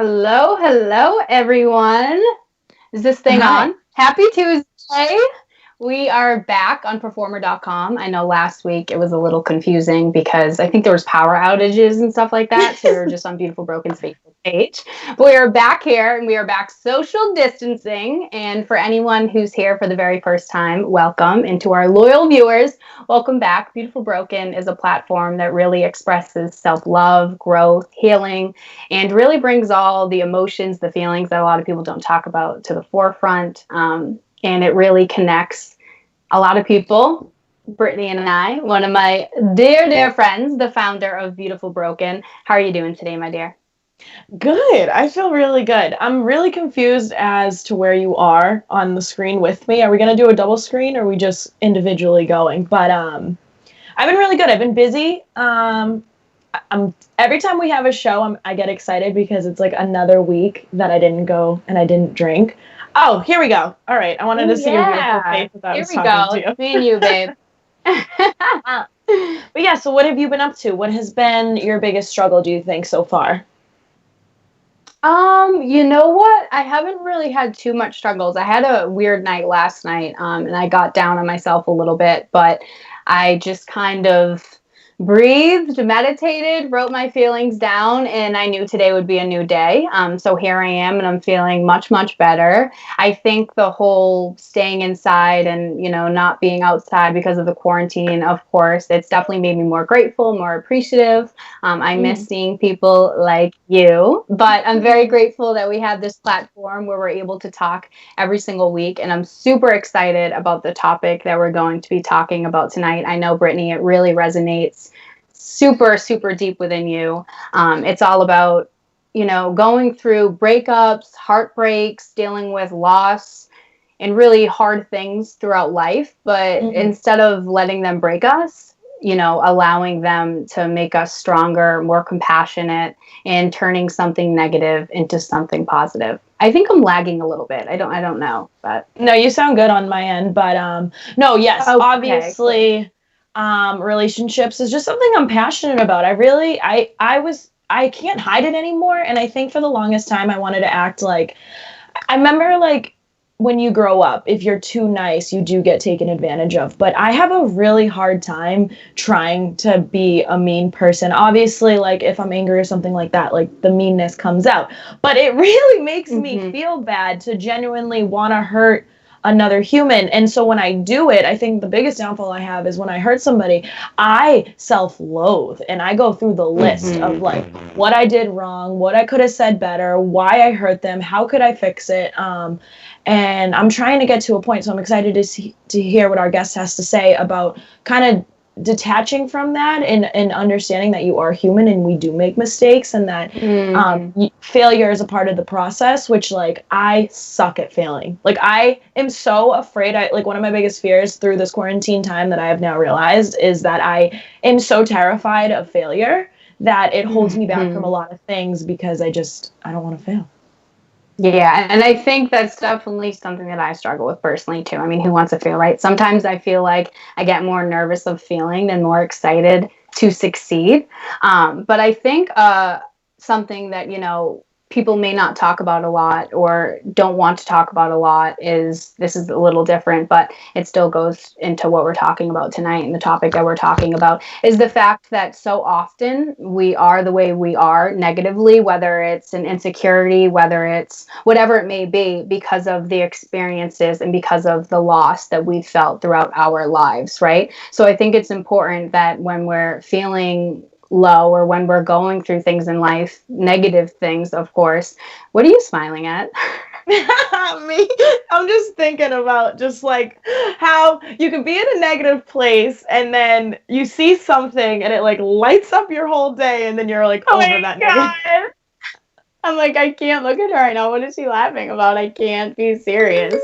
Hello, everyone. Is this thing Hi. on? Happy Tuesday. We are back on performer.com. I know last week it was a little confusing because I think there was power outages and stuff like that. So we were just on Beautiful Broken's Facebook page. But we are back here and we are back social distancing. And for anyone who's here for the very first time, welcome. And to our loyal viewers, welcome back. Beautiful Broken is a platform that really expresses self-love, growth, healing, and really brings all the emotions, the feelings that a lot of people don't talk about to the forefront. And it really connects a lot of people. Brittany and I, one of my dear friends, the founder of Beautiful Broken. How are you doing today, my dear? Good. I feel really good. I'm really confused as to where you are on the screen with me. Are we going to do a double screen or are we just individually going? But I've been really good. I've been busy. I'm every time we have a show, I get excited because it's like another week that I didn't go and I didn't drink. Oh, here we go. All right. I wanted to see your beautiful face as I was talking to you. It's me and you, babe. But yeah, so what have you been up to? What has been your biggest struggle, do you think, so far? You know what? I haven't really had too much struggles. I had a weird night last night, and I got down on myself a little bit, but I just kind of breathed, meditated, wrote my feelings down, and I knew today would be a new day. So here I am, and I'm feeling much better. I think the whole staying inside and, not being outside because of the quarantine, of course, it's definitely made me more grateful, more appreciative. I miss seeing people like you, but I'm very grateful that we have this platform where we're able to talk every single week. And I'm super excited about the topic that we're going to be talking about tonight. I know, Brittany, it really resonates super deep within you. It's all about, going through breakups, heartbreaks, dealing with loss and really hard things throughout life. But instead of letting them break us, allowing them to make us stronger, more compassionate, and turning something negative into something positive. I think I'm lagging a little bit. I don't know, but no, you sound good on my end. But no, yes, okay, obviously, relationships is just something I'm passionate about. I can't hide it anymore. And I think for the longest time, I wanted to act like, I remember like when you grow up, if you're too nice, you do get taken advantage of. But I have a really hard time trying to be a mean person. Obviously, like if I'm angry or something like that, like the meanness comes out. But it really makes me feel bad to genuinely want to hurt another human. And so when I do it, I think the biggest downfall I have is when I hurt somebody, I self-loathe and I go through the list of like what I did wrong, what I could have said better, why I hurt them, how could I fix it. And I'm trying to get to a point, so I'm excited to hear what our guest has to say about kind of detaching from that and understanding that you are human and we do make mistakes and that failure is a part of the process, which like I suck at failing. Like I am so afraid. Like one of my biggest fears through this quarantine time that I have now realized is that I am so terrified of failure that it holds me back from a lot of things because I don't want to fail. Yeah, and I think that's definitely something that I struggle with personally too. I mean, who wants to fail, right? Sometimes I feel like I get more nervous of failing than more excited to succeed. But I think something that, people may not talk about a lot or don't want to talk about a lot is, this is a little different, but it still goes into what we're talking about tonight. And the topic that we're talking about is the fact that so often we are the way we are negatively, whether it's an insecurity, whether it's whatever it may be, because of the experiences and because of the loss that we've felt throughout our lives, right? So I think it's important that when we're feeling low or when we're going through things in life, negative things, of course. What are you smiling at? Me, I'm just thinking about just like how you can be in a negative place and then you see something and it like lights up your whole day and then you're like over that negative. I'm like, I can't look at her right now. What is she laughing about? I can't be serious.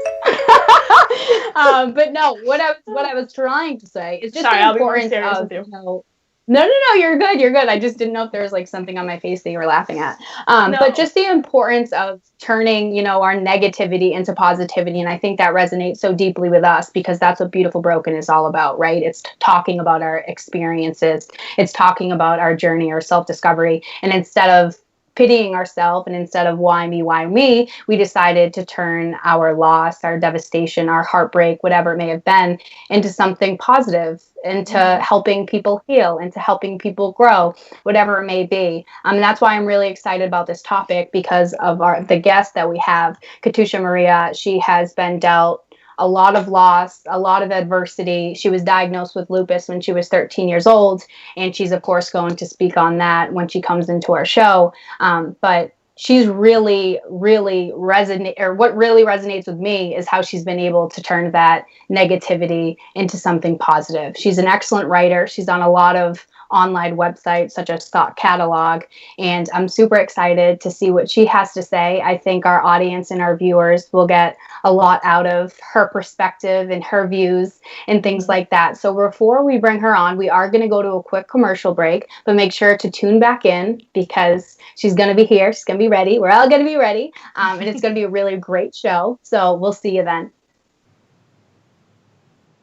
But no, what I was trying to say is just the importance of No, you're good. You're good. I just didn't know if there was like something on my face that you were laughing at. No. But just the importance of turning, our negativity into positivity. And I think that resonates so deeply with us because that's what Beautiful Broken is all about, right? It's talking about our experiences. It's talking about our journey, our self-discovery. And instead of pitying ourselves, and instead of why me, we decided to turn our loss, our devastation, our heartbreak, whatever it may have been, into something positive, into helping people heal, into helping people grow, whatever it may be. And that's why I'm really excited about this topic, because of the guest that we have, Katusha Maria. She has been dealt a lot of loss, a lot of adversity. She was diagnosed with lupus when she was 13 years old, and she's, of course, going to speak on that when she comes into our show. But she's really, really what really resonates with me is how she's been able to turn that negativity into something positive. She's an excellent writer. She's on a lot of online websites such as Thought Catalog, and I'm super excited to see what she has to say. I think our audience and our viewers will get a lot out of her perspective and her views and things like that. So before we bring her on, we are going to go to a quick commercial break, but make sure to tune back in, because she's going to be here. She's going to be ready. We're all going to be ready. And it's going to be a really great show. So we'll see you then.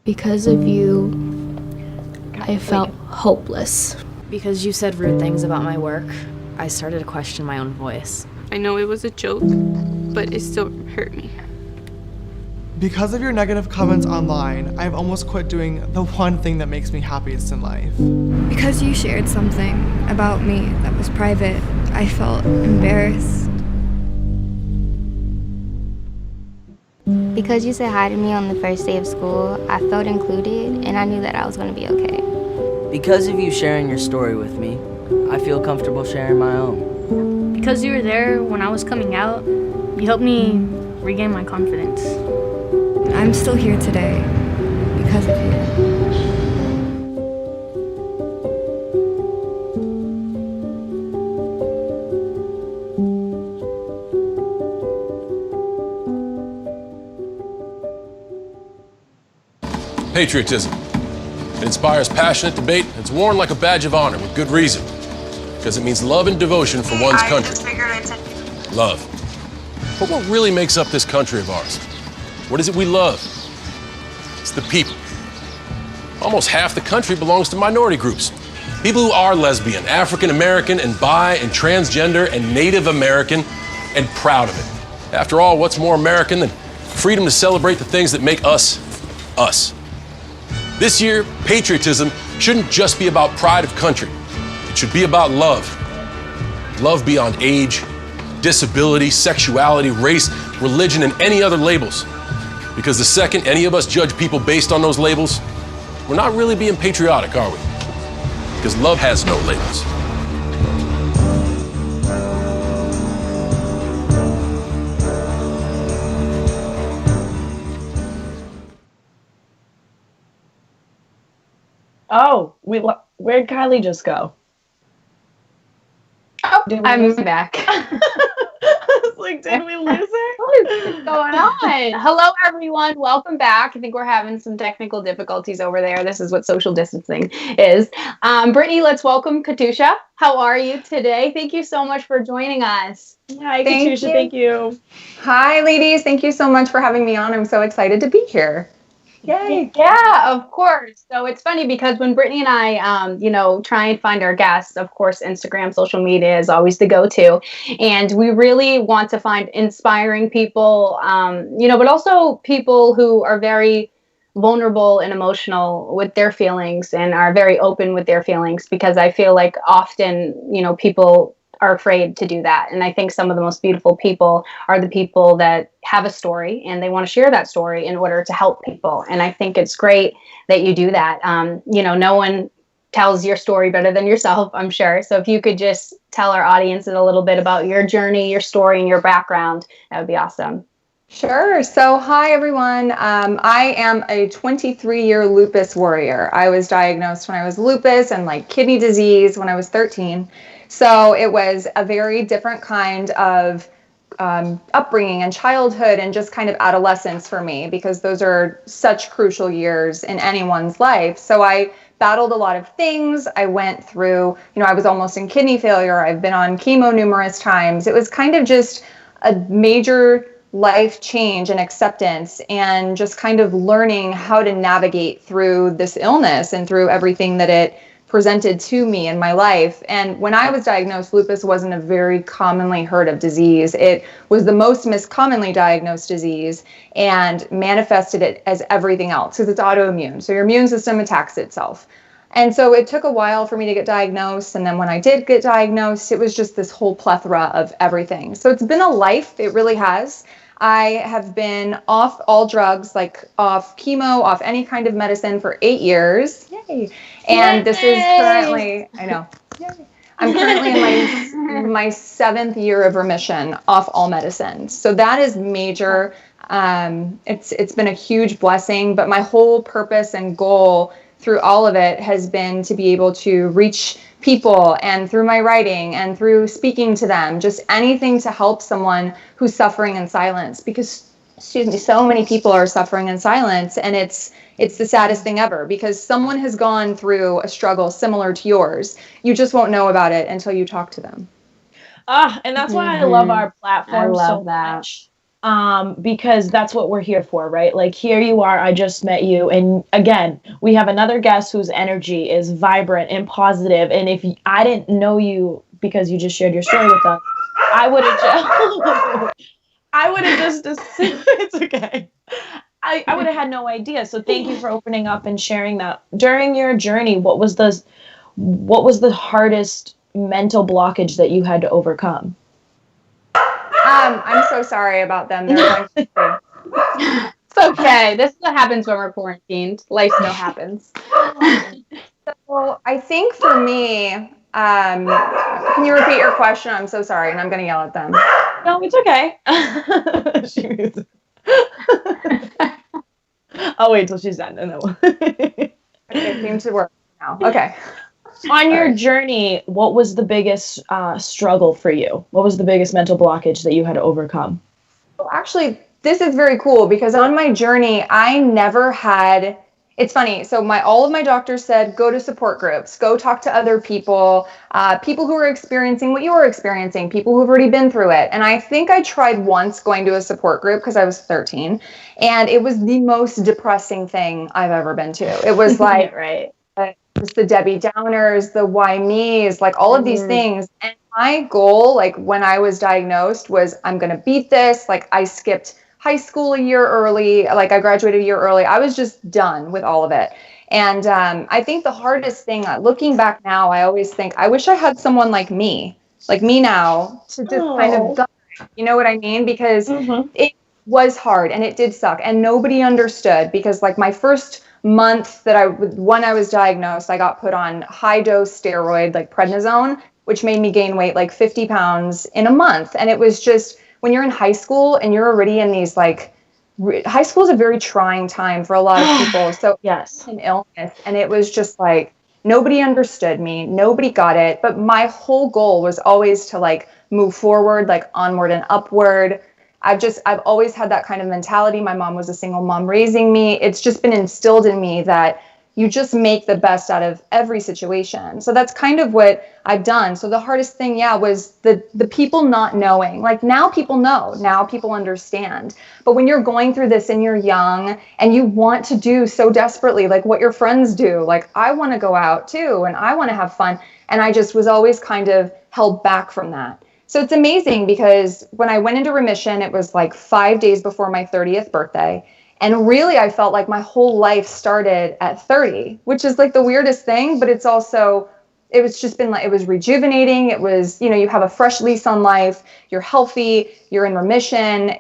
Because of you, I felt hopeless. Because you said rude things about my work, I started to question my own voice. I know it was a joke, but it still hurt me. Because of your negative comments online, I've almost quit doing the one thing that makes me happiest in life. Because you shared something about me that was private, I felt embarrassed. Because you said hi to me on the first day of school, I felt included, and I knew that I was going to be okay. Because of you sharing your story with me, I feel comfortable sharing my own. Because you were there when I was coming out, you helped me regain my confidence. I'm still here today because of you. Patriotism. It inspires passionate debate, and it's worn like a badge of honor with good reason. Because it means love and devotion for one's country. Love. But what really makes up this country of ours? What is it we love? It's the people. Almost half the country belongs to minority groups. People who are lesbian, African American, and bi, and transgender, and Native American, and proud of it. After all, what's more American than freedom to celebrate the things that make us, us? This year, patriotism shouldn't just be about pride of country. It should be about love. Love beyond age, disability, sexuality, race, religion, and any other labels. Because the second any of us judge people based on those labels, we're not really being patriotic, are we? Because love has no labels. Oh, where'd Kylie just go? Oh, I'm back. I was like, did we lose her? What is going on? Hello, everyone. Welcome back. I think we're having some technical difficulties over there. This is what social distancing is. Brittany, let's welcome Katusha. How are you today? Thank you so much for joining us. Hi, Katusha. Thank you. Hi, ladies. Thank you so much for having me on. I'm so excited to be here. Yay. Yeah, of course. So it's funny because when Brittany and I, try and find our guests, of course, Instagram, social media is always the go-to. And we really want to find inspiring people, but also people who are very vulnerable and emotional with their feelings and are very open with their feelings, because I feel like often, people are afraid to do that. And I think some of the most beautiful people are the people that have a story and they want to share that story in order to help people. And I think it's great that you do that. No one tells your story better than yourself, I'm sure. So if you could just tell our audience a little bit about your journey, your story, and your background, that would be awesome. Sure. So, hi, everyone. I am a 23-year lupus warrior. I was diagnosed when I was lupus and kidney disease when I was 13. So it was a very different kind of upbringing and childhood and just kind of adolescence for me, because those are such crucial years in anyone's life. So I battled a lot of things. I went through, I was almost in kidney failure. I've been on chemo numerous times. It was kind of just a major life change and acceptance, and just kind of learning how to navigate through this illness and through everything that it presented to me in my life. And when I was diagnosed, lupus wasn't a very commonly heard of disease. It was the most commonly diagnosed disease and manifested it as everything else because it's autoimmune. So your immune system attacks itself. And so it took a while for me to get diagnosed. And then when I did get diagnosed, it was just this whole plethora of everything. So it's been a life. It really has. I have been off all drugs, like off chemo, off any kind of medicine for 8 years. Yay. And this is currently, I know, yay. I'm currently in my 7th year of remission off all medicines. So that is major. It's been a huge blessing, but my whole purpose and goal through all of it has been to be able to reach people, and through my writing and through speaking to them, just anything to help someone who's suffering in silence, because so many people are suffering in silence, and it's the saddest thing ever, because someone has gone through a struggle similar to yours. You just won't know about it until you talk to them. And that's why I love our platform so much. Because that's what we're here for, right? Like, here you are, I just met you, and again, we have another guest whose energy is vibrant and positive, and if I didn't know you because you just shared your story with us, I would have just assumed, it's okay. I would have had no idea. So thank you for opening up and sharing that. During your journey, what was the hardest mental blockage that you had to overcome? I'm so sorry about them. It's okay. This is what happens when we're quarantined. Life still happens. So I think for me, can you repeat your question? I'm so sorry, and I'm going to yell at them. No, it's okay. I'll wait till she's done. Okay, it seems to work now. Okay. On your journey, what was the biggest struggle for you? What was the biggest mental blockage that you had to overcome? Well, actually, this is very cool, because on my journey, I never had, it's funny. So all of my doctors said, go to support groups, go talk to other people, people who are experiencing what you're experiencing, people who've already been through it. And I think I tried once going to a support group because I was 13, and it was the most depressing thing I've ever been to. It was like, right. Just the Debbie Downers, the why me's, like all of these things. And my goal, like when I was diagnosed, was I'm going to beat this. Like I skipped high school a year early. Like I graduated a year early. I was just done with all of it. And I think the hardest thing, looking back now, I always think, I wish I had someone like me now to just kind of, you know what I mean? Because it was hard and it did suck. And nobody understood, because like my first month when I was diagnosed, I got put on high dose steroid, like prednisone, which made me gain weight like 50 pounds in a month. And it was just, when you're in high school and you're already in these like, high school is a very trying time for a lot of people. So yes, an illness. And it was just like, nobody understood me. Nobody got it. But my whole goal was always to like move forward, like onward and upward. I've always had that kind of mentality. My mom was a single mom raising me. It's just been instilled in me that you just make the best out of every situation. So that's kind of what I've done. So the hardest thing, was the people not knowing. Like now people know, now people understand. But when you're going through this and you're young and you want to do so desperately, like what your friends do, like I want to go out too and I want to have fun. And I just was always kind of held back from that. So it's amazing, because when I went into remission, it was like 5 days before my 30th birthday. And really, I felt like my whole life started at 30, which is like the weirdest thing, but it's also, it was just been like, it was rejuvenating. It was, you have a fresh lease on life. You're healthy. You're in remission.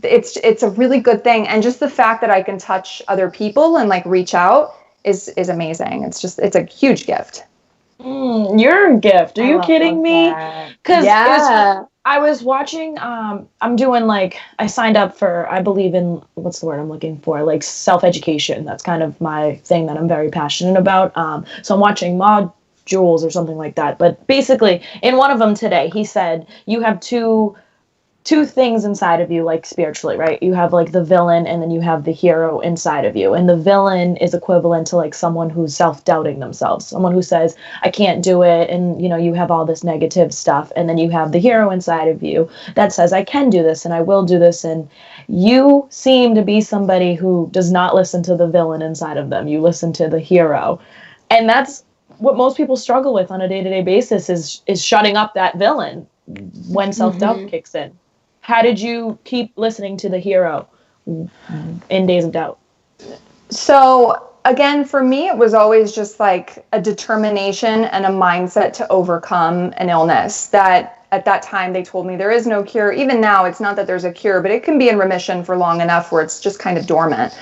It's a really good thing. And just the fact that I can touch other people and like reach out is amazing. It's a huge gift. You're a gift. Are you kidding me? Because I was watching, I'm doing like, I signed up for, I believe in, what's the word I'm looking for? Like self-education. That's kind of my thing that I'm very passionate about. So I'm watching modules or something like that. But basically, in one of them today, he said, you have two things inside of you, like spiritually, right? You have like the villain and then you have the hero inside of you. And the villain is equivalent to like someone who's self-doubting themselves, someone who says, I can't do it. And, you have all this negative stuff. And then you have the hero inside of you that says, I can do this and I will do this. And you seem to be somebody who does not listen to the villain inside of them. You listen to the hero. And that's what most people struggle with on a day-to-day basis is shutting up that villain when self-doubt kicks in. How did you keep listening to the hero in days of doubt? So again, for me, it was always just like a determination and a mindset to overcome an illness that at that time they told me there is no cure. Even now, it's not that there's a cure, but it can be in remission for long enough where it's just kind of dormant.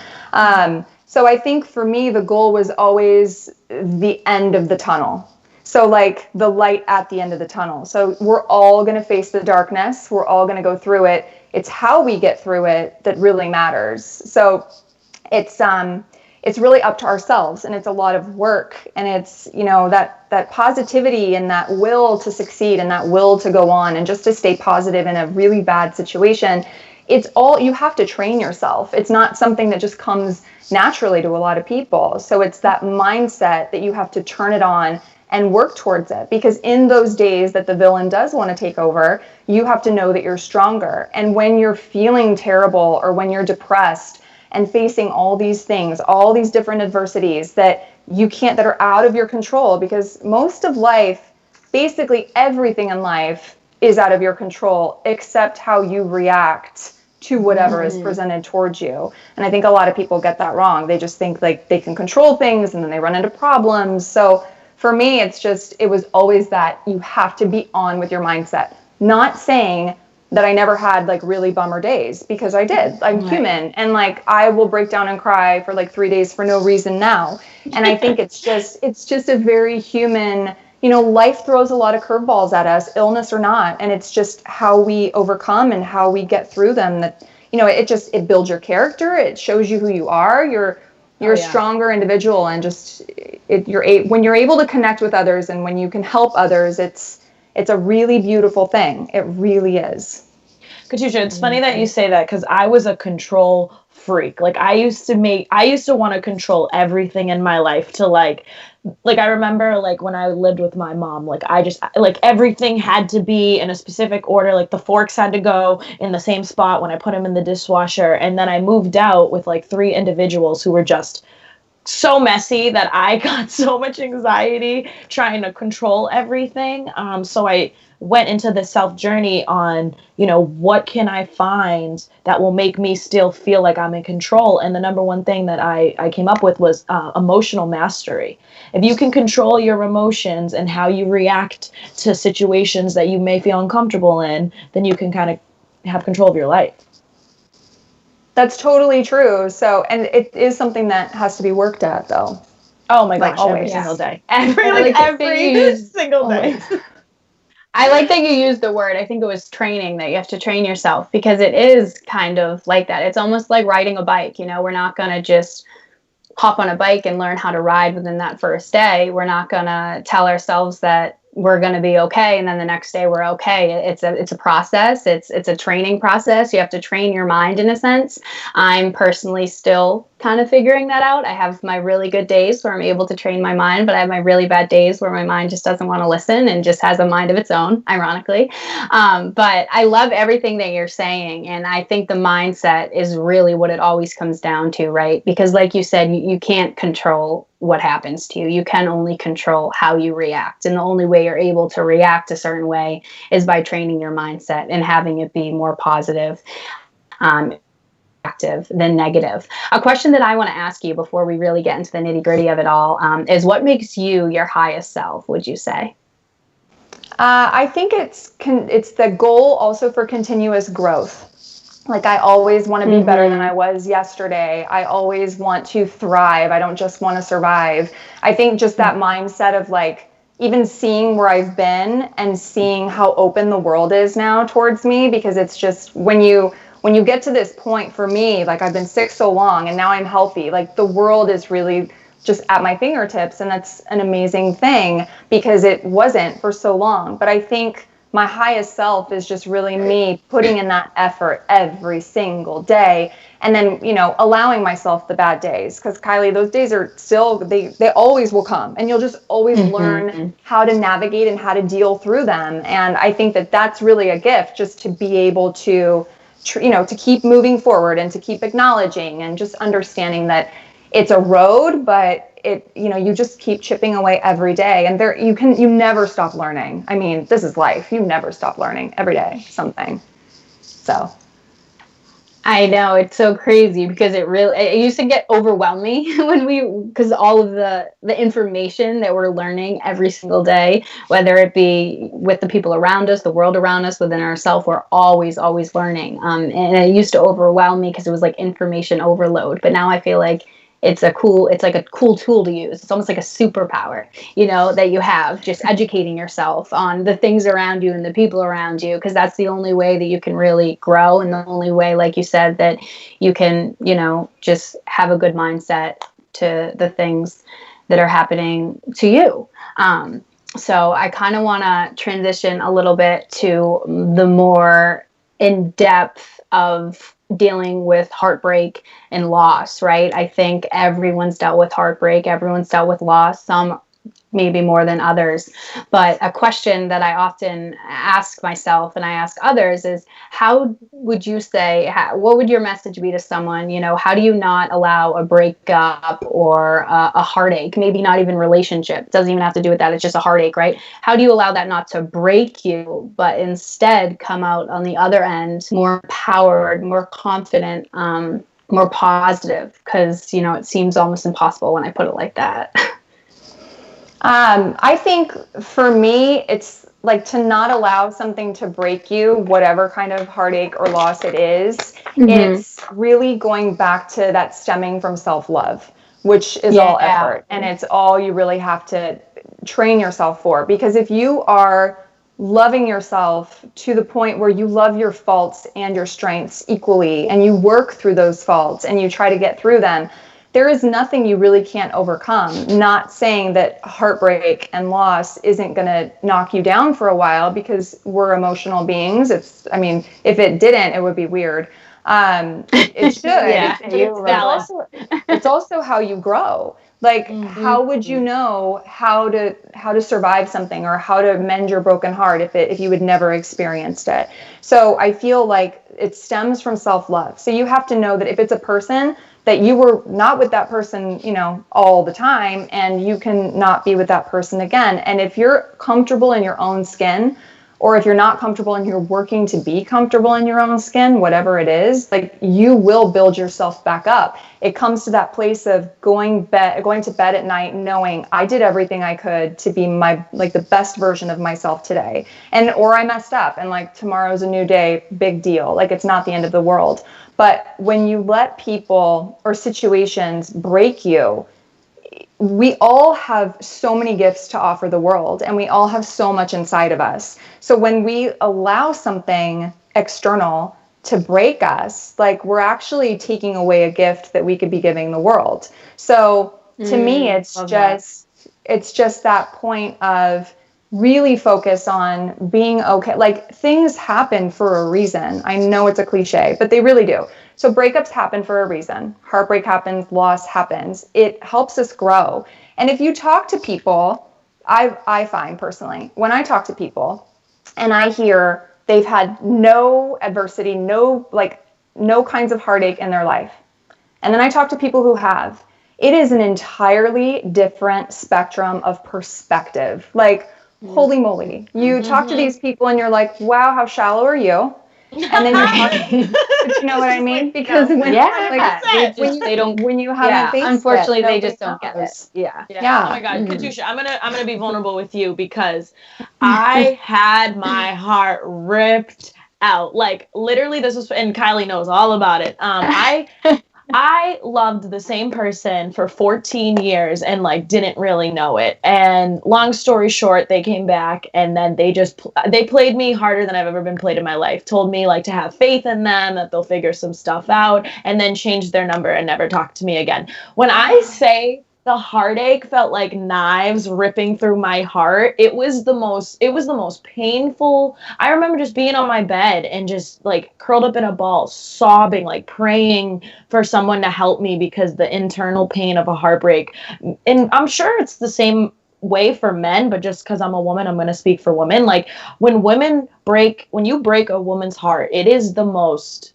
So I think for me, the goal was always the end of the tunnel. So like the light at the end of the tunnel. So we're all going to face the darkness. We're all going to go through it. It's how we get through it that really matters. So it's really up to ourselves, and it's a lot of work, and it's, you know, that positivity and that will to succeed and that will to go on and just to stay positive in a really bad situation. It's all, you have to train yourself. It's not something that just comes naturally to a lot of people. So it's that mindset that you have to turn it on and work towards it, because in those days that the villain does want to take over, you have to know that you're stronger. And when you're feeling terrible or when you're depressed and facing all these things, all these different adversities that you can't, that are out of your control, because most of life, basically everything in life is out of your control except how you react to whatever is presented towards you. And I think a lot of people get that wrong. They just think like they can control things and then they run into problems. So for me, it's just, it was always that you have to be on with your mindset. Not saying that I never had like really bummer days, because I did. I'm human, and like I will break down and cry for like 3 days for no reason now. And I think it's just a very human, you know, life throws a lot of curveballs at us, illness or not. And it's just how we overcome and how we get through them that, you know, it builds your character. It shows you who you are. You're a stronger individual, and just when you're able to connect with others and when you can help others, it's a really beautiful thing. It really is. Katusha, it's funny that you say that, because I was a control freak. Like I used to want to control everything in my life to like I remember like when I lived with my mom, like I just like everything had to be in a specific order. Like the forks had to go in the same spot when I put them in the dishwasher. And then I moved out with like 3 individuals who were just so messy that I got so much anxiety trying to control everything. So I went into this self journey on, you know, what can I find that will make me still feel like I'm in control? And the number one thing that I came up with was emotional mastery. If you can control your emotions and how you react to situations that you may feel uncomfortable in, then you can kind of have control of your life. That's totally true. So, and it is something that has to be worked at, though. Oh my gosh, always. every single day. Every single day. I like that you used the word. I think it was training, that you have to train yourself, because it is kind of like that. It's almost like riding a bike. You know, we're not going to just hop on a bike and learn how to ride within that first day. We're not going to tell ourselves that we're going to be okay, and then the next day we're okay. It's a process. It's a training process. You have to train your mind in a sense. I'm personally still kind of figuring that out. I have my really good days where I'm able to train my mind, but I have my really bad days where my mind just doesn't want to listen and just has a mind of its own, ironically. But I love everything that you're saying, and I think the mindset is really what it always comes down to, right? Because like you said, you can't control what happens to you. You can only control how you react. And the only way you're able to react a certain way is by training your mindset and having it be more positive, active than negative. A question that I want to ask you before we really get into the nitty gritty of it all is, what makes you your highest self, would you say? I think it's the goal also for continuous growth. Like I always want to be better than I was yesterday. I always want to thrive. I don't just want to survive. I think just that mindset of like even seeing where I've been and seeing how open the world is now towards me, because it's just when you get to this point, for me, like I've been sick so long and now I'm healthy, like the world is really just at my fingertips, and that's an amazing thing because it wasn't for so long. But I think my highest self is just really me putting in that effort every single day, and then, you know, allowing myself the bad days, because Kylie, those days are still, they always will come, and you'll just always learn how to navigate and how to deal through them. And I think that that's really a gift, just to be able to, to keep moving forward and to keep acknowledging and just understanding that it's a road, but you just keep chipping away every day, and you never stop learning. I mean, this is life. You never stop learning every day, something. So. I know, it's so crazy because it used to get overwhelming because all of the information that we're learning every single day, whether it be with the people around us, the world around us, within ourselves, we're always learning. And it used to overwhelm me because it was like information overload. But now I feel like it's like a cool tool to use. It's almost like a superpower, that you have, just educating yourself on the things around you and the people around you, because that's the only way that you can really grow, and the only way, like you said, that you can, just have a good mindset to the things that are happening to you. So I kind of want to transition a little bit to the more in-depth of dealing with heartbreak and loss, right? I think everyone's dealt with heartbreak, everyone's dealt with loss, some maybe more than others. But a question that I often ask myself and I ask others is, how would you say, what would your message be to someone? How do you not allow a breakup or a heartache, maybe not even relationship, it doesn't even have to do with that, it's just a heartache, right? How do you allow that not to break you, but instead come out on the other end more empowered, more confident, more positive? Because, it seems almost impossible when I put it like that. I think for me, it's like to not allow something to break you, whatever kind of heartache or loss it is. Mm-hmm. It's really going back to that stemming from self-love, which is all effort. And it's all you really have to train yourself for. Because if you are loving yourself to the point where you love your faults and your strengths equally, and you work through those faults and you try to get through them, there is nothing you really can't overcome. Not saying that heartbreak and loss isn't going to knock you down for a while, because we're emotional beings. If it didn't, it would be weird. It should. Yeah, It's also how you grow. Like, how would you know how to survive something, or how to mend your broken heart if you had never experienced it? So I feel like it stems from self-love. So you have to know that if it's a person, that you were not with that person, all the time, and you can not be with that person again. And if you're comfortable in your own skin, or if you're not comfortable and you're working to be comfortable in your own skin, whatever it is, like, you will build yourself back up. It comes to that place of going to bed at night knowing I did everything I could to be the best version of myself today. Or I messed up, and like, tomorrow's a new day, big deal. Like, it's not the end of the world. But when you let people or situations break you, we all have so many gifts to offer the world, and we all have so much inside of us. So when we allow something external to break us, like, we're actually taking away a gift that we could be giving the world. So to me, it's just that point of really focus on being okay. Like, things happen for a reason. I know it's a cliche, but they really do. So breakups happen for a reason. Heartbreak happens, loss happens. It helps us grow. And if you talk to people, I find personally, when I talk to people and I hear they've had no adversity, no kinds of heartache in their life, and then I talk to people who have, it is an entirely different spectrum of perspective. Like, holy moly. You talk to these people and you're like, wow, how shallow are you? And then you talk, but you know what I mean? Because when you haven't faced unfortunately, it, they just don't get it. Yeah. Oh my God, Katusha, I'm gonna be vulnerable with you, because I had my heart ripped out. Like, literally, this was, and Kylie knows all about it. I loved the same person for 14 years and didn't really know it. And long story short, they came back, and then they played me harder than I've ever been played in my life. Told me to have faith in them, that they'll figure some stuff out, and then changed their number and never talked to me again. When I say the heartache felt like knives ripping through my heart, it was the most painful. I remember just being on my bed and just curled up in a ball, sobbing, praying for someone to help me, because the internal pain of a heartbreak. And I'm sure it's the same way for men, but just because I'm a woman, I'm going to speak for women. When you break a woman's heart, it is the most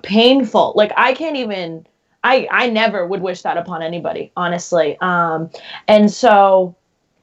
painful. I can't even I never would wish that upon anybody, honestly. And so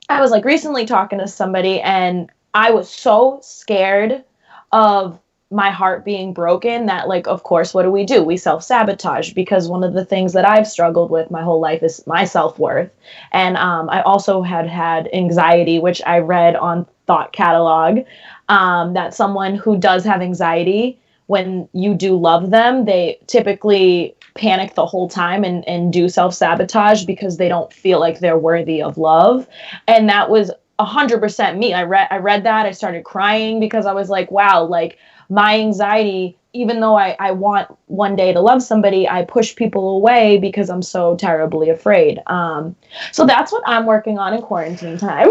I was like recently talking to somebody, and I was so scared of my heart being broken that, like, of course, what do? We self-sabotage, because one of the things that I've struggled with my whole life is my self-worth. And I also had anxiety, which I read on Thought Catalog, that someone who does have anxiety, when you do love them, they typically panic the whole time and do self-sabotage because they don't feel like they're worthy of love. And that was 100% me. I read that. I started crying because I was like, wow, like my anxiety, even though I want one day to love somebody, I push people away because I'm so terribly afraid. So that's what I'm working on in quarantine time.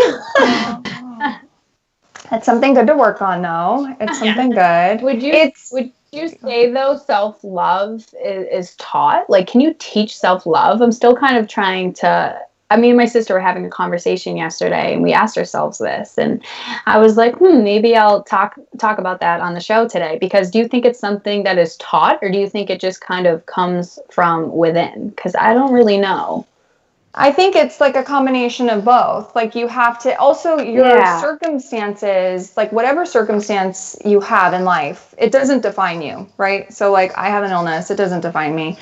It's something good to work on, though. It's something good. Would you say, though, self-love is taught? Like, can you teach self-love? I'm still kind of trying to... me and my sister were having a conversation yesterday, and we asked ourselves this, and I was like, maybe I'll talk about that on the show today, because do you think it's something that is taught, or do you think it just kind of comes from within? Because I don't really know. I think it's like a combination of both. Like, you have to also, your circumstances, like whatever circumstance you have in life, it doesn't define you, right? So like, I have an illness, it doesn't define me.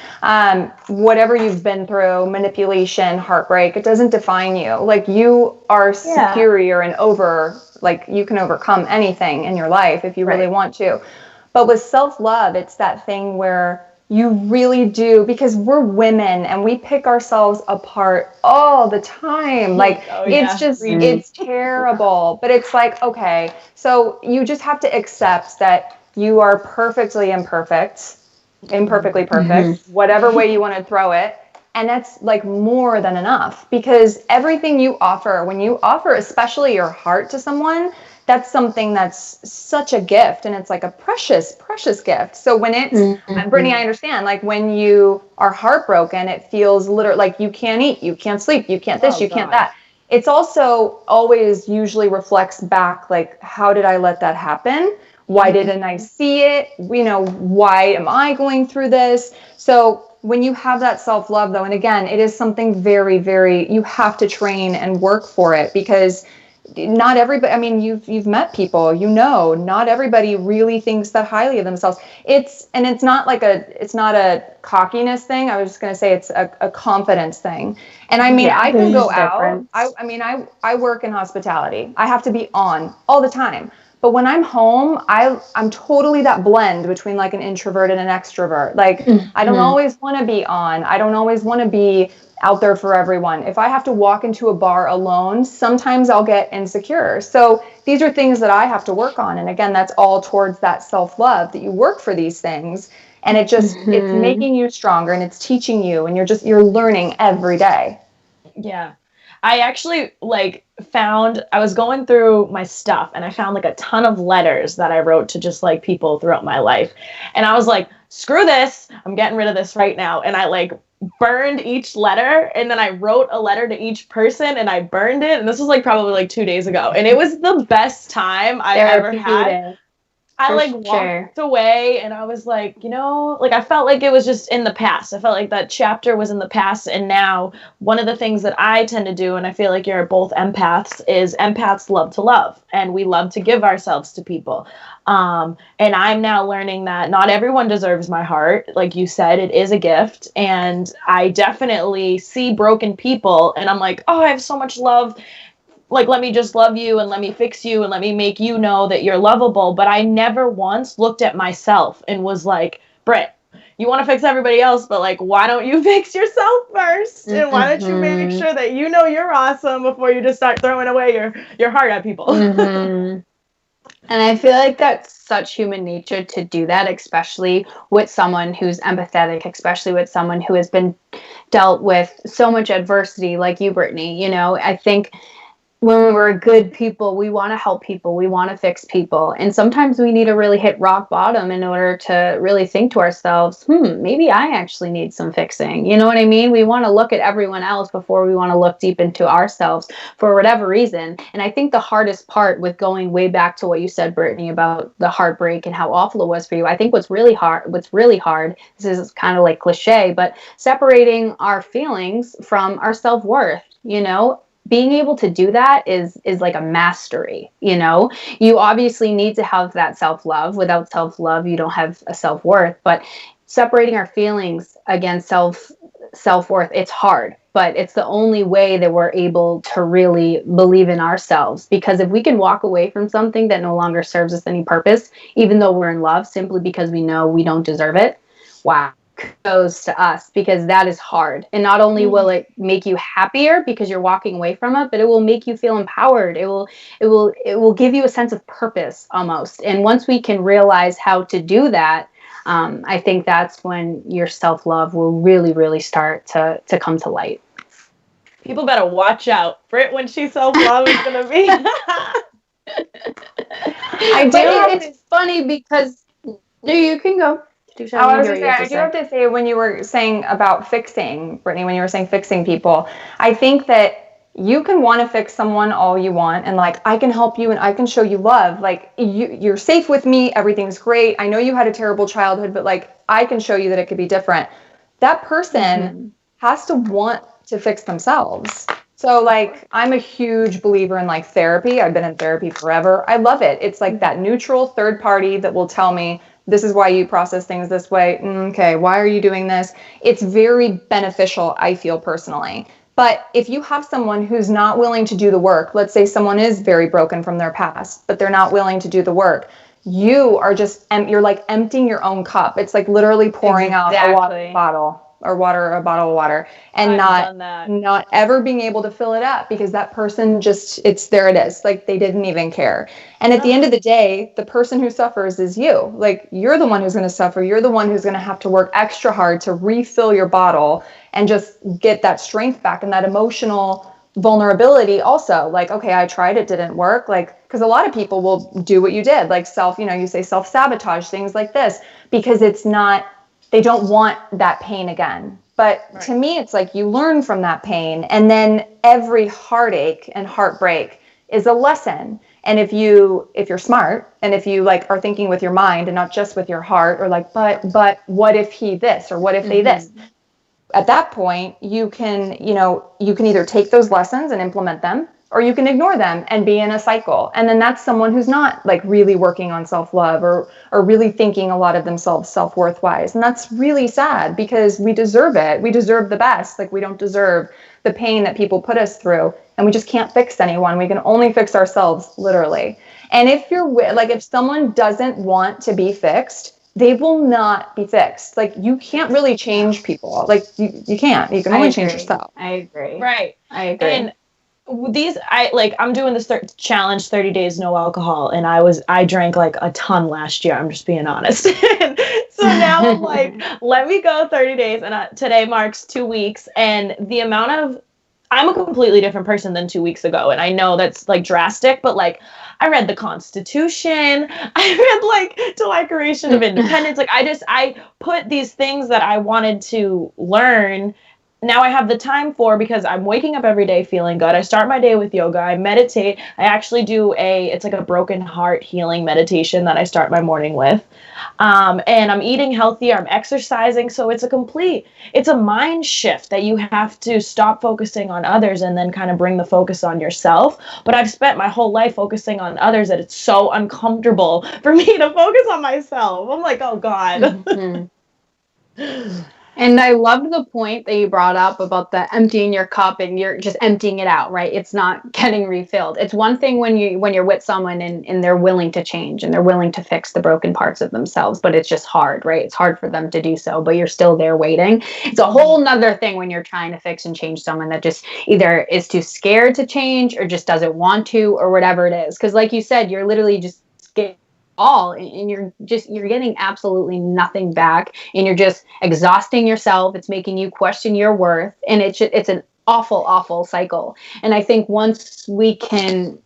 Whatever you've been through, manipulation, heartbreak, it doesn't define you. Like, you are superior and like you can overcome anything in your life if you really want to. But with self-love, it's that thing where you really do, because we're women and we pick ourselves apart all the time. Like, it's just, it's terrible. But it's like, okay, so you just have to accept that you are imperfectly perfect, whatever way you want to throw it. And that's like more than enough, because everything you offer, when you offer especially your heart to someone, that's something that's such a gift, and it's like a precious, precious gift. So when it's, Brittany, I understand, like when you are heartbroken, it feels literally like you can't eat, you can't sleep, you can't this, you can't that. It's also always usually reflects back, like, how did I let that happen? Why didn't I see it? You know, why am I going through this? So when you have that self-love, though, and again, it is something very, very, you have to train and work for it, because not everybody, I mean, you've met people, you know, not everybody really thinks that highly of themselves. It's not a cockiness thing. I was just going to say it's a confidence thing. And I mean, I can go out. I work in hospitality. I have to be on all the time. But when I'm home, I'm totally that blend between like an introvert and an extrovert. Like, I don't always want to be on. I don't always want to be out there for everyone. If I have to walk into a bar alone, sometimes I'll get insecure. So these are things that I have to work on. And again, that's all towards that self-love, that you work for these things. And it just, it's making you stronger, and it's teaching you, and you're learning every day. Yeah. I actually I was going through my stuff, and I found like a ton of letters that I wrote to just like people throughout my life. And I was like, screw this, I'm getting rid of this right now. And I like burned each letter, and then I wrote a letter to each person, and I burned it. And this was like probably like 2 days ago. And it was the best time I've ever had. I walked away, and I was like, you know, like I felt like it was just in the past. I felt like that chapter was in the past. And now one of the things that I tend to do, and I feel like you're both empaths, is empaths love to love, and we love to give ourselves to people. And I'm now learning that not everyone deserves my heart. Like you said, it is a gift. And I definitely see broken people, and I'm like, oh, I have so much love. Like, let me just love you, and let me fix you, and let me make you know that you're lovable. But I never once looked at myself and was like, Britt, you want to fix everybody else, but like, why don't you fix yourself first? And why don't you make sure that you know you're awesome before you just start throwing away your heart at people? And I feel like that's such human nature to do that, especially with someone who's empathetic, especially with someone who has been dealt with so much adversity like you, Brittany. You know, I think when we're good people, we want to help people, we want to fix people. And sometimes we need to really hit rock bottom in order to really think to ourselves, maybe I actually need some fixing. You know what I mean? We want to look at everyone else before we want to look deep into ourselves for whatever reason. And I think the hardest part with going way back to what you said, Brittany, about the heartbreak and how awful it was for you, I think what's really hard, this is kind of like cliche, but separating our feelings from our self-worth, you know, being able to do that is like a mastery. You know, you obviously need to have that self-love. Without self-love, you don't have a self-worth. But separating our feelings against self-worth, it's hard, but it's the only way that we're able to really believe in ourselves. Because if we can walk away from something that no longer serves us any purpose, even though we're in love, simply because we know we don't deserve it, wow, goes to us, because that is hard. And not only will it make you happier because you're walking away from it, but it will make you feel empowered. It will give you a sense of purpose almost. And once we can realize how to do that, I think that's when your self-love will really, really start to come to light. People better watch out for it when she's self-love is gonna be. I do. It's funny because you can go. I do have to say, when you were saying about fixing, Brittany, when you were saying fixing people, I think that you can want to fix someone all you want, and like, I can help you and I can show you love. Like, you're safe with me. Everything's great. I know you had a terrible childhood, but like, I can show you that it could be different. That person has to want to fix themselves. So like, I'm a huge believer in like therapy. I've been in therapy forever. I love it. It's like that neutral third party that will tell me, this is why you process things this way. Okay, why are you doing this? It's very beneficial, I feel personally. But if you have someone who's not willing to do the work, let's say someone is very broken from their past, but they're not willing to do the work, you are just, you're like emptying your own cup. It's like literally pouring out a water bottle or a bottle of water, and not ever being able to fill it up, because that person just, there it is. Like, they didn't even care. And at the end of the day, the person who suffers is you. Like, you're the one who's going to suffer. You're the one who's going to have to work extra hard to refill your bottle and just get that strength back and that emotional vulnerability also. Like, okay, I tried, it didn't work. Like, because a lot of people will do what you did, like you say self-sabotage, things like this, because they don't want that pain again. But to me, it's like you learn from that pain, and then every heartache and heartbreak is a lesson. And if you're smart, and if you like are thinking with your mind and not just with your heart, or like, but what if he this, or what if they this? At that point, you can either take those lessons and implement them, or you can ignore them and be in a cycle. And then that's someone who's not like really working on self-love or really thinking a lot of themselves self-worth wise. And that's really sad, because we deserve it. We deserve the best. Like, we don't deserve the pain that people put us through, and we just can't fix anyone. We can only fix ourselves, literally. And if someone doesn't want to be fixed, they will not be fixed. Like, you can't really change people. Like, you can't. You can only change yourself. I agree. Right. I agree. And I'm doing this challenge 30 days no alcohol, and I drank like a ton last year. I'm just being honest. So now I'm like, let me go 30 days, and today marks 2 weeks, and I'm a completely different person than 2 weeks ago, and I know that's like drastic, but like, I read the Constitution, I read like Declaration of Independence, like I put these things that I wanted to learn. Now I have the time for, because I'm waking up every day feeling good. I start my day with yoga. I meditate. I actually do it's like a broken heart healing meditation that I start my morning with. And I'm eating healthier. I'm exercising. So it's a mind shift that you have to stop focusing on others and then kind of bring the focus on yourself. But I've spent my whole life focusing on others that it's so uncomfortable for me to focus on myself. I'm like, oh God. Mm-hmm. And I loved the point that you brought up about the emptying your cup, and you're just emptying it out, right? It's not getting refilled. It's one thing when you're with someone and they're willing to change and they're willing to fix the broken parts of themselves, but it's just hard, right? It's hard for them to do so, but you're still there waiting. It's a whole nother thing when you're trying to fix and change someone that just either is too scared to change or just doesn't want to, or whatever it is. Because like you said, you're literally just scared and you're getting absolutely nothing back, and you're just exhausting yourself. It's making you question your worth, and it's an awful cycle. And I think once we can,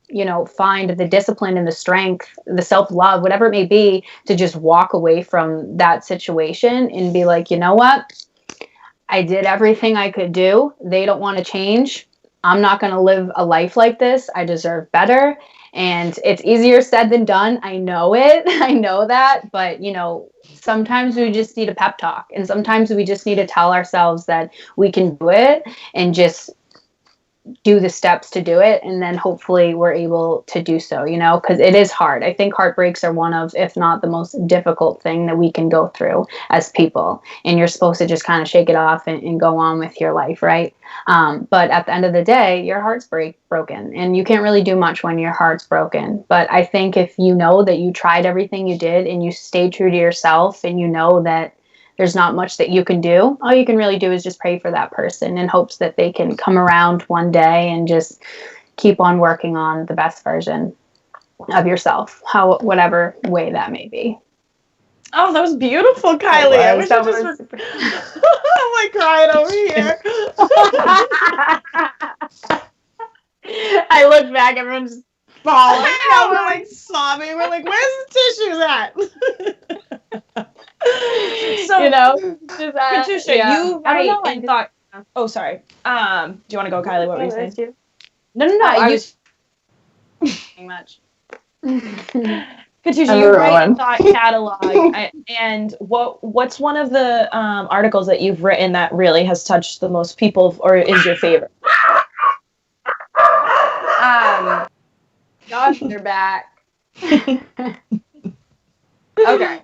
find the discipline and the strength, the self-love, whatever it may be, to just walk away from that situation and be like, you know what? I did everything I could do. They don't want to change. I'm not going to live a life like this. I deserve better. And it's easier said than done. I know it. I know that. But, sometimes we just need a pep talk. And sometimes we just need to tell ourselves that we can do it and just do the steps to do it. And then hopefully we're able to do so, because it is hard. I think heartbreaks are one of, if not the most difficult thing that we can go through as people. And you're supposed to just kind of shake it off and go on with your life, right? But at the end of the day, your heart's broken, and you can't really do much when your heart's broken. But I think if you know that you tried everything you did and you stayed true to yourself, and you know that there's not much that you can do, all you can really do is just pray for that person in hopes that they can come around one day and just keep on working on the best version of yourself, whatever way that may be. Oh, that was beautiful, Kylie. I wish I just I'm like crying over here. I look back, everyone's falling. We're like sobbing. We're like, where's the tissues at? So, Katusha, you and thought. Oh, sorry. Do you want to go, Kylie? What were you saying? No. I was much. Katusha, you write in Thought Catalog, and what's one of the articles that you've written that really has touched the most people, or is your favorite? Gosh, they're back. Okay.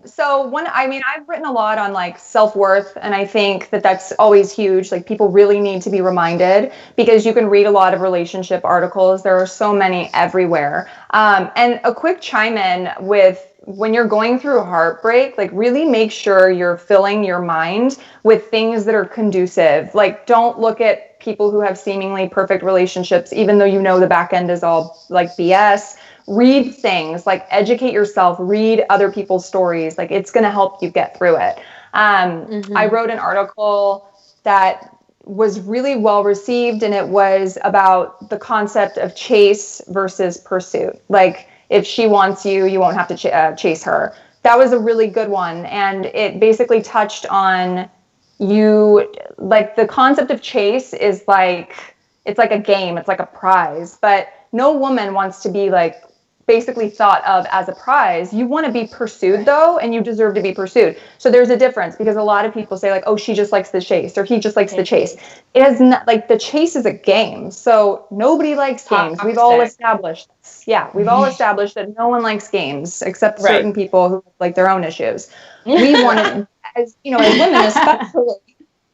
So I've written a lot on like self-worth, and I think that that's always huge. Like, people really need to be reminded, because you can read a lot of relationship articles. There are so many everywhere. And a quick chime in with, when you're going through heartbreak, like, really make sure you're filling your mind with things that are conducive. Like, don't look at people who have seemingly perfect relationships, even though the back end is all like BS. Read things, like, educate yourself, read other people's stories. Like, it's going to help you get through it. I wrote an article that was really well received, and it was about the concept of chase versus pursuit. Like, if she wants you, you won't have to chase her. That was a really good one. And it basically touched on like, the concept of chase is like, it's like a game, it's like a prize, but no woman wants to be like basically thought of as a prize. You want to be pursued, though, and you deserve to be pursued. So there's a difference, because a lot of people say like, oh, she just likes the chase, or he just likes the chase. It is not, like, the chase is a game. So nobody likes games. We've all established this. Yeah, we've all established that no one likes games except certain people who like their own issues. We want to, as women especially,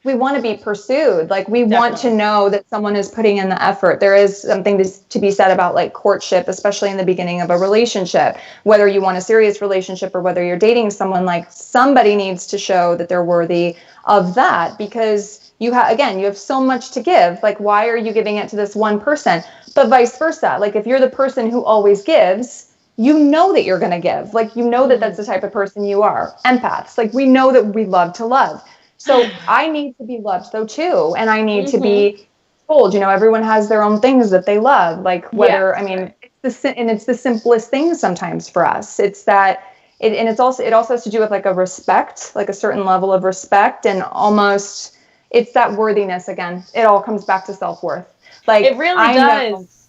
we want to be pursued. Like, we want to know that someone is putting in the effort. There is something to be said about like courtship, especially in the beginning of a relationship, whether you want a serious relationship or whether you're dating someone. Like, somebody needs to show that they're worthy of that, because you have so much to give. Like, why are you giving it to this one person? But vice versa. Like, if you're the person who always gives, you know that you're going to give. Like, that that's the type of person you are. Empaths. Like, we know that we love to love. So I need to be loved, though, too. And I need to be told, everyone has their own things that they love. Like, whether, it's the simplest things sometimes for us. It's that, it also has to do with like a respect, like a certain level of respect, and almost, it's that worthiness again. It all comes back to self-worth. Like, it really does.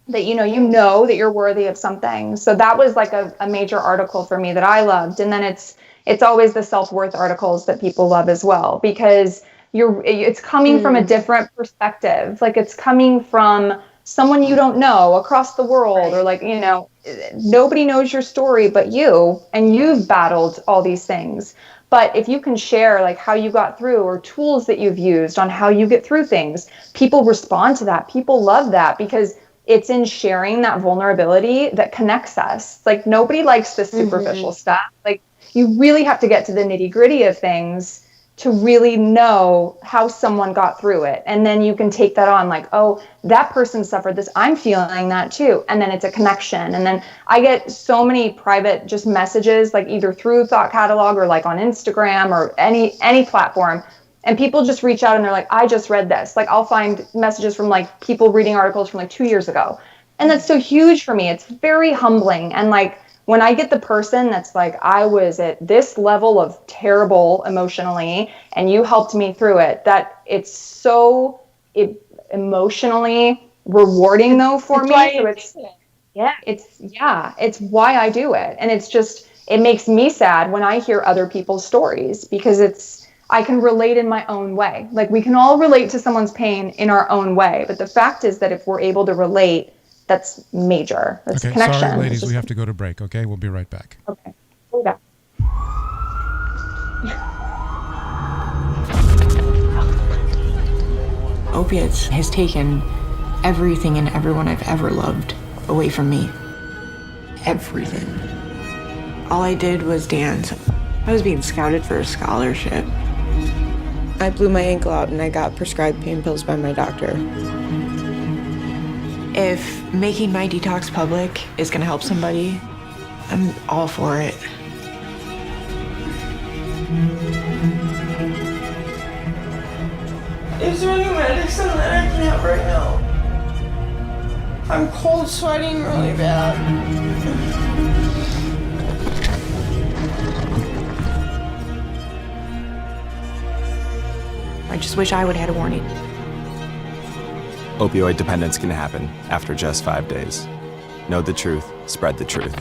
That, you know that you're worthy of something. So that was like a major article for me that I loved. And then it's always the self-worth articles that people love as well, because it's coming from a different perspective. Like, it's coming from someone you don't know across the world, or like, nobody knows your story but you, and you've battled all these things. But if you can share like how you got through, or tools that you've used on how you get through things, people respond to that. People love that, because it's in sharing that vulnerability that connects us. Like, nobody likes the superficial stuff. Like, you really have to get to the nitty-gritty of things to really know how someone got through it. And then you can take that on, like, oh, that person suffered this, I'm feeling that too. And then it's a connection. And then I get so many private just messages, like either through Thought Catalog or like on Instagram or any platform, And people just reach out and they're like, I just read this. Like, I'll find messages from like people reading articles from like 2 years ago. And that's so huge for me. It's very humbling. And like, when I get the person that's like, I was at this level of terrible emotionally and you helped me through it, that it's so emotionally rewarding though for me. So it's why I do it. And it's just, it makes me sad when I hear other people's stories, because I can relate in my own way. Like, we can all relate to someone's pain in our own way. But the fact is that if we're able to relate, that's major. That's okay, connection. Sorry, ladies, we have to go to break, okay? We'll be right back. Okay. We'll be back. Opiates has taken everything and everyone I've ever loved away from me. Everything. All I did was dance. I was being scouted for a scholarship. I blew my ankle out and I got prescribed pain pills by my doctor. If making my detox public is gonna help somebody, I'm all for it. Is there any medicine that I can have right now? I'm cold sweating really bad. I just wish I would have had a warning. Opioid dependence can happen after just 5 days. Know the truth, spread the truth.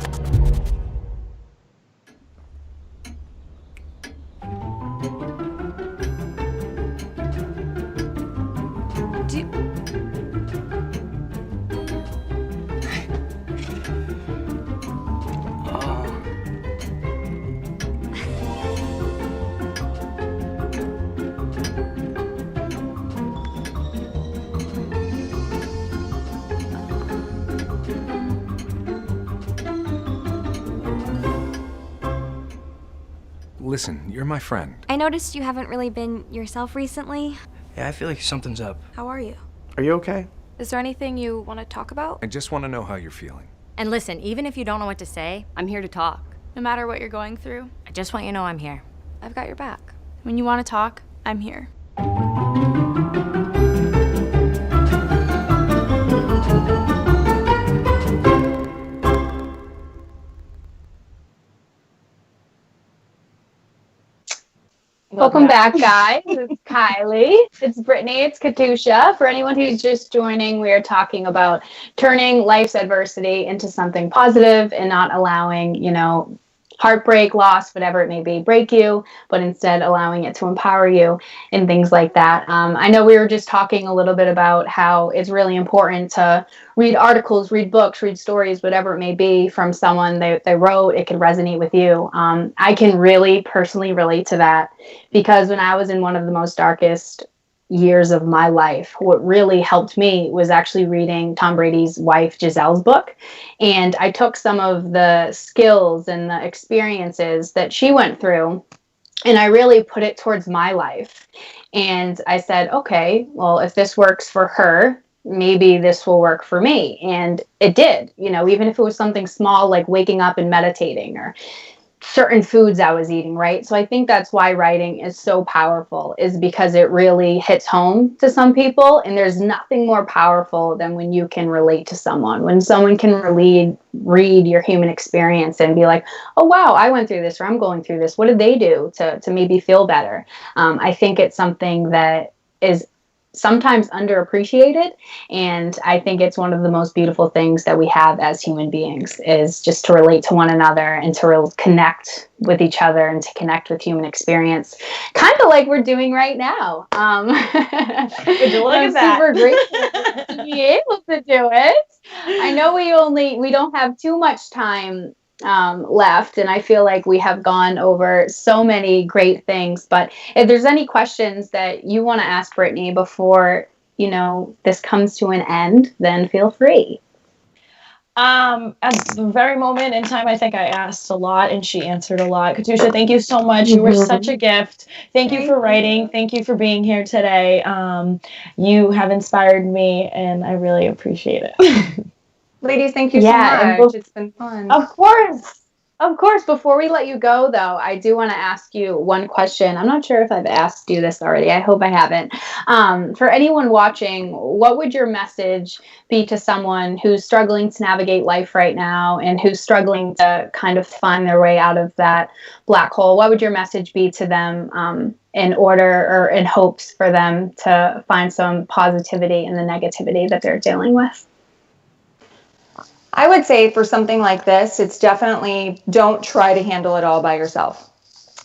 Listen, you're my friend. I noticed you haven't really been yourself recently. Yeah, I feel like something's up. How are you? Are you okay? Is there anything you want to talk about? I just want to know how you're feeling. And listen, even if you don't know what to say, I'm here to talk. No matter what you're going through, I just want you to know I'm here. I've got your back. when you want to talk, I'm here. Welcome back, guys. It's Kylie. It's Brittany. It's Katusha. For anyone who's just joining, we are talking about turning life's adversity into something positive and not allowing, heartbreak, loss, whatever it may be, break you, but instead allowing it to empower you and things like that. I know we were just talking a little bit about how it's really important to read articles, read books, read stories, whatever it may be from someone they wrote. It could resonate with you. I can really personally relate to that because when I was in one of the most darkest years of my life, what really helped me was actually reading Tom Brady's wife Giselle's book. And I took some of the skills and the experiences that she went through and I really put it towards my life. And I said, okay, well, if this works for her, maybe this will work for me. And it did, even if it was something small like waking up and meditating or certain foods I was eating, right? So I think that's why writing is so powerful, is because it really hits home to some people. And there's nothing more powerful than when you can relate to someone, when someone can read your human experience and be like, oh, wow, I went through this, or I'm going through this. What did they do to maybe feel better? I think it's something that is sometimes underappreciated. And I think it's one of the most beautiful things that we have as human beings, is just to relate to one another and to connect with each other and to connect with human experience, kind of like we're doing right now. Would you look at that? Super grateful to be able to do it. I know we don't have too much time left, and I feel like we have gone over so many great things, but if there's any questions that you want to ask Brittany before this comes to an end, then feel free. At the very moment in time, I think I asked a lot and she answered a lot. Katusha, thank you so much. You were such a gift. Thank you for writing. Thank you for being here today. You have inspired me and I really appreciate it. Ladies, thank you so much. It's been fun. Of course. Of course, before we let you go, though, I do want to ask you one question. I'm not sure if I've asked you this already. I hope I haven't. For anyone watching, what would your message be to someone who's struggling to navigate life right now and who's struggling to kind of find their way out of that black hole? What would your message be to them in order or in hopes for them to find some positivity in the negativity that they're dealing with? I would say for something like this, it's definitely don't try to handle it all by yourself.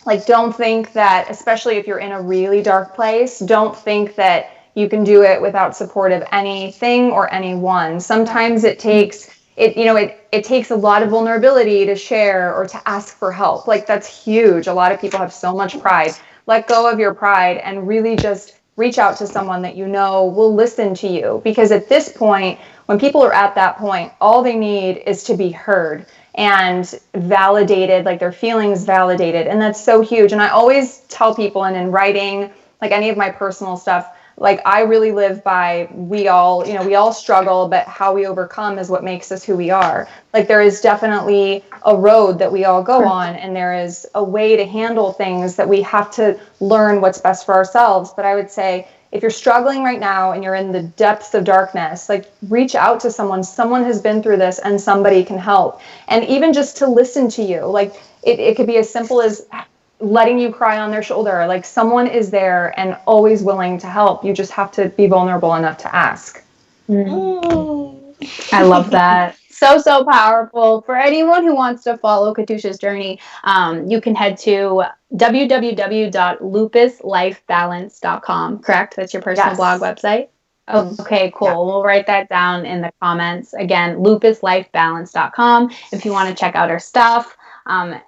Like, don't think that, especially if you're in a really dark place, don't think that you can do it without support of anything or anyone. Sometimes it takes it takes a lot of vulnerability to share or to ask for help. Like, that's huge. A lot of people have so much pride. Let go of your pride and really just reach out to someone that you know will listen to you. Because at this point, when people are at that point, all they need is to be heard and validated, like their feelings validated. And that's so huge. And I always tell people, and in writing, like any of my personal stuff, like I really live by, we all struggle, but how we overcome is what makes us who we are. Like, there is definitely a road that we all go on, and there is a way to handle things that we have to learn what's best for ourselves. But I would say, if you're struggling right now and you're in the depths of darkness, like, reach out to someone. Someone has been through this and somebody can help. And even just to listen to you, like it could be as simple as letting you cry on their shoulder. Like, someone is there and always willing to help. You just have to be vulnerable enough to ask. I love that. So powerful. For anyone who wants to follow Katusha's journey, you can head to www.lupuslifebalance.com, correct? That's your personal blog website? Oh, okay, cool. Yeah. We'll write that down in the comments. Again, lupuslifebalance.com if you want to check out her stuff.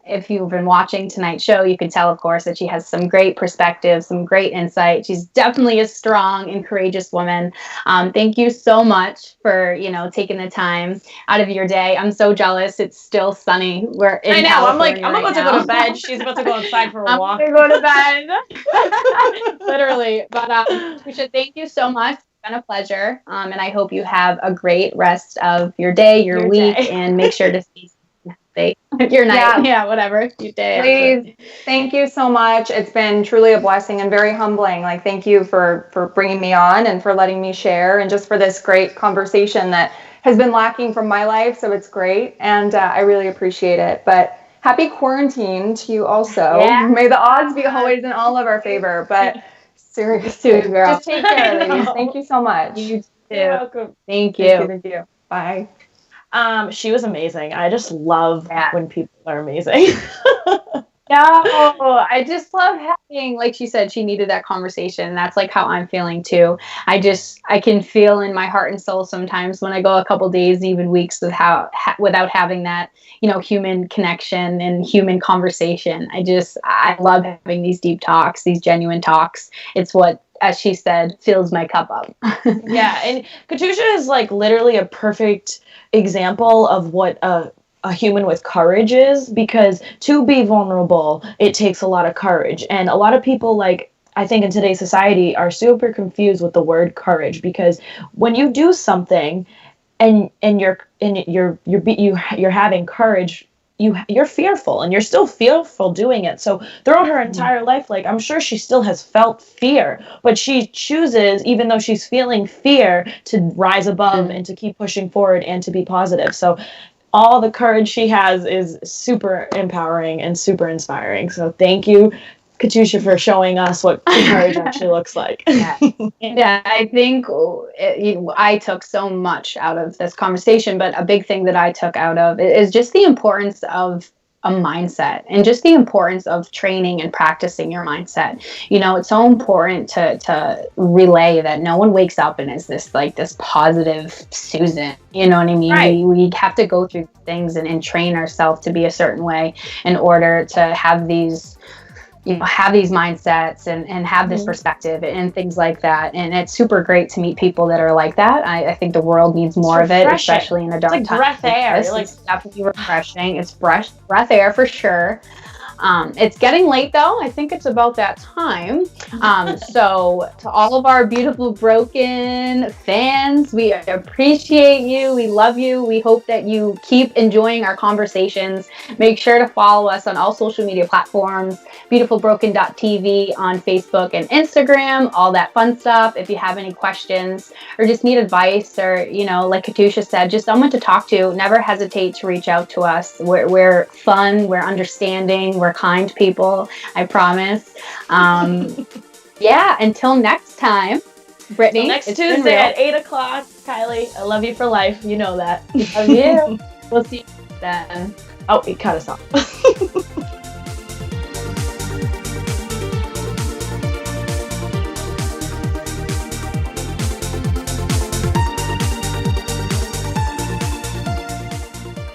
If you've been watching tonight's show, you can tell, of course, that she has some great perspective, some great insight. She's definitely a strong and courageous woman. Thank you so much for, taking the time out of your day. I'm so jealous. It's still sunny. We're in California. I'm about to go to bed. She's about to go outside for a walk. I'm going to go to bed. Literally. But Katusha, thank you so much. It's been a pleasure. And I hope you have a great rest of your day, your week, and make sure to stay your night, whatever, your day. Please, thank you so much. It's been truly a blessing and very humbling. Like, thank you for bringing me on and for letting me share, and just for this great conversation that has been lacking from my life. So it's great, and I really appreciate it. But happy quarantine to you also. Yeah. May the odds be always in all of our favor. But seriously, girl, just take care, ladies. Thank you so much. You too. You're welcome. Thank you. Thank you. Bye. She was amazing. I just love when people are amazing. I just love having, like she said, she needed that conversation. That's like how I'm feeling too. I can feel in my heart and soul sometimes when I go a couple days, even weeks without having that, human connection and human conversation. I love having these deep talks, these genuine talks. It's what, as she said, fills my cup up. Yeah. And Katusha is like literally a perfect example of what a human with courage is, because to be vulnerable, it takes a lot of courage. And a lot of people, like, I think in today's society, are super confused with the word courage, because when you do something and you're having courage, you're fearful, and you're still fearful doing it. So throughout her entire life, like, I'm sure she still has felt fear, but she chooses, even though she's feeling fear, to rise above and to keep pushing forward and to be positive. So all the courage she has is super empowering and super inspiring. So thank you, Katusha, for showing us what courage actually looks like. Yeah, I think I took so much out of this conversation, but a big thing that I took out of it is just the importance of a mindset, and just the importance of training and practicing your mindset. It's so important to relay that no one wakes up and is this positive Susan. You know what I mean? Right. We have to go through things and train ourselves to be a certain way in order to have these mindsets and have this perspective and things like that. And it's super great to meet people that are like that. I think the world needs more of it, especially in a dark time. It's like breath air. It's definitely refreshing. It's breath air for sure. It's getting late though. I think it's about that time. So to all of our beautiful broken fans, we appreciate you. We love you. We hope that you keep enjoying our conversations. Make sure to follow us on all social media platforms, beautifulbroken.tv on Facebook and Instagram, all that fun stuff. If you have any questions or just need advice, or, you know, like Katusha said, just someone to talk to, never hesitate to reach out to us. We're fun, we're understanding, we're kind people, I promise. Yeah, until next time, Brittany. Till next Tuesday at 8 o'clock. Kylie, I love you for life. You know that. Love you. We'll see you then. Oh, he cut us off.